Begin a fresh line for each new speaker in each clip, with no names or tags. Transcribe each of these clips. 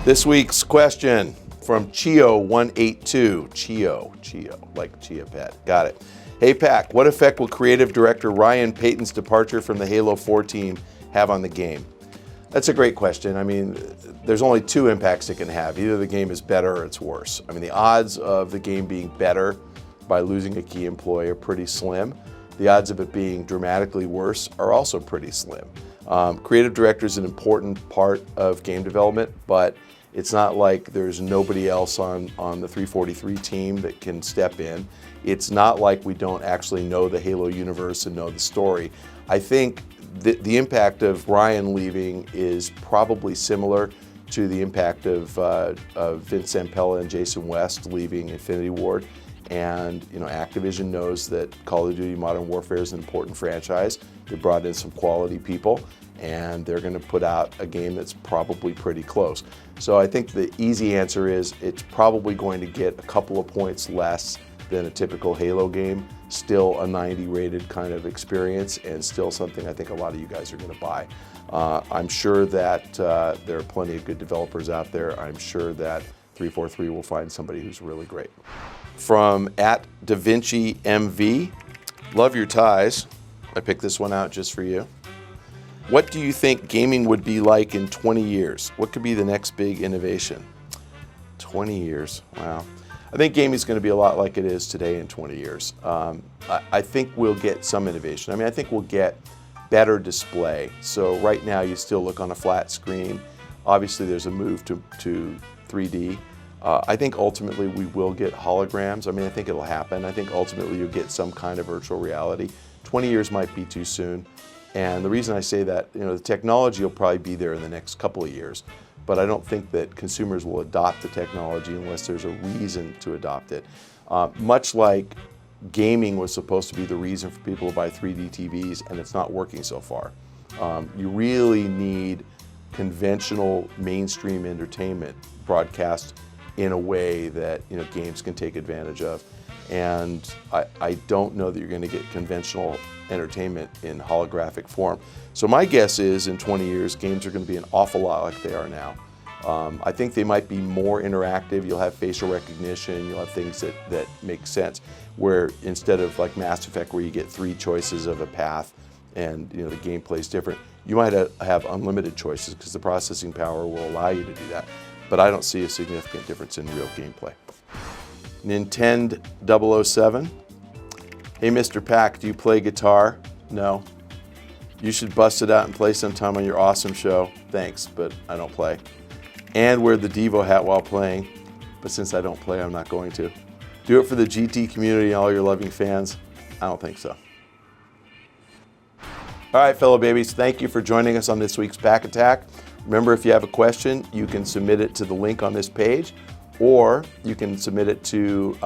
This week's question from Chio182. Chio, like Chia Pet. Got it. Hey, Pac, what effect will creative director Ryan Payton's departure from the Halo 4 team have on the game? That's a great question. I mean, there's only two impacts it can have. Either the game is better or it's worse. I mean, the odds of the game being better by losing a key employee are pretty slim. The odds of it being dramatically worse are also pretty slim. Creative director is an important part of game development, but it's not like there's nobody else on the 343 team that can step in. It's not like we don't actually know the Halo universe and know the story. I think the impact of Ryan leaving is probably similar to the impact of Vince Zampella and Jason West leaving Infinity Ward. And Activision knows that Call of Duty Modern Warfare is an important franchise. They brought in some quality people, and they're going to put out a game that's probably pretty close. So I think the easy answer is it's probably going to get a couple of points less than a typical Halo game. Still a 90 rated kind of experience, and still something I think a lot of you guys are going to buy. I'm sure that there are plenty of good developers out there. I'm sure that 343 will find somebody who's really great. From @DaVinciMV, love your ties. I picked this one out just for you. What do you think gaming would be like in 20 years? What could be the next big innovation? 20 years, wow. I think gaming is going to be a lot like it is today in 20 years. I think we'll get some innovation. I mean, I think we'll get better display. So right now you still look on a flat screen. Obviously there's a move to 3D. I think ultimately we will get holograms. I mean, I think it'll happen. I think ultimately you'll get some kind of virtual reality. 20 years might be too soon. And the reason I say that, the technology will probably be there in the next couple of years, but I don't think that consumers will adopt the technology unless there's a reason to adopt it. Much like gaming was supposed to be the reason for people to buy 3D TVs, and it's not working so far. You really need conventional mainstream entertainment broadcast in a way that games can take advantage of. And I don't know that you're going to get conventional entertainment in holographic form. So my guess is in 20 years, games are going to be an awful lot like they are now. I think they might be more interactive. You'll have facial recognition. You'll have things that make sense, where instead of like Mass Effect, where you get 3 choices of a path and the gameplay is different, you might have unlimited choices because the processing power will allow you to do that. But I don't see a significant difference in real gameplay. Nintendo 007. Hey, Mr. Pac, do you play guitar? No. You should bust it out and play sometime on your awesome show. Thanks, but I don't play. And wear the Devo hat while playing. But since I don't play, I'm not going to. Do it for the GT community and all your loving fans? I don't think so. All right, fellow babies, thank you for joining us on this week's Pach-Attack. Remember, if you have a question, you can submit it to the link on this page, or you can submit it to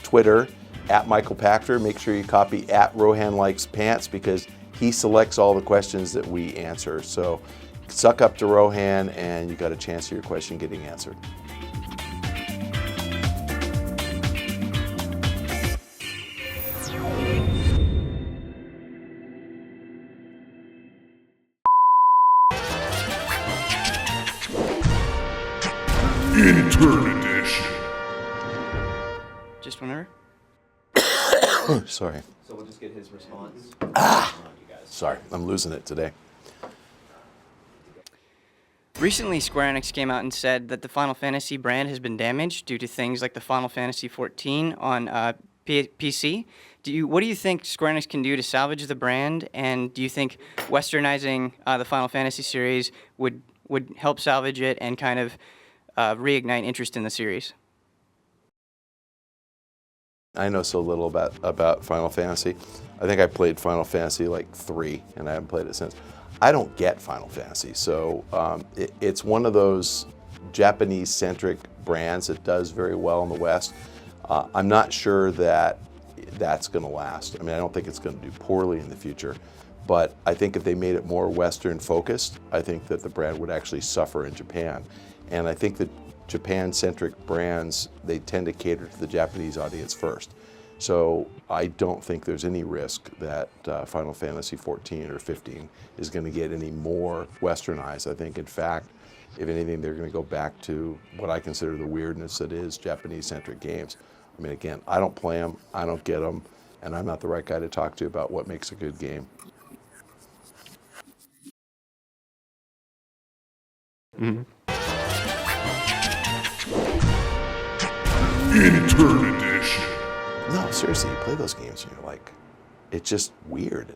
Twitter @MichaelPachter. Make sure you copy @RohanLikesPants because he selects all the questions that we answer. So suck up to Rohan and you got a chance of your question getting answered.
Intern Edition.
Just whenever?
Sorry.
So we'll just get his response.
Sorry, I'm losing it today.
Recently, Square Enix came out and said that the Final Fantasy brand has been damaged due to things like the Final Fantasy XIV on PC. What do you think Square Enix can do to salvage the brand? And do you think westernizing the Final Fantasy series would help salvage it and kind of reignite interest in the series?
I know so little about Final Fantasy. I think I played Final Fantasy like 3, and I haven't played it since. I don't get Final Fantasy, so it's one of those Japanese-centric brands that does very well in the West. I'm not sure that that's going to last. I mean, I don't think it's going to do poorly in the future, but I think if they made it more Western-focused, I think that the brand would actually suffer in Japan. And I think that Japan-centric brands, they tend to cater to the Japanese audience first. So I don't think there's any risk that Final Fantasy 14 or 15 is going to get any more westernized. I think, in fact, If anything, they're going to go back to what I consider the weirdness that is Japanese-centric games. I mean, again, I don't play them, I don't get them, and I'm not the right guy to talk to about what makes a good game.
Intern Edition.
No, seriously, you play those games and you're like, it's just weird.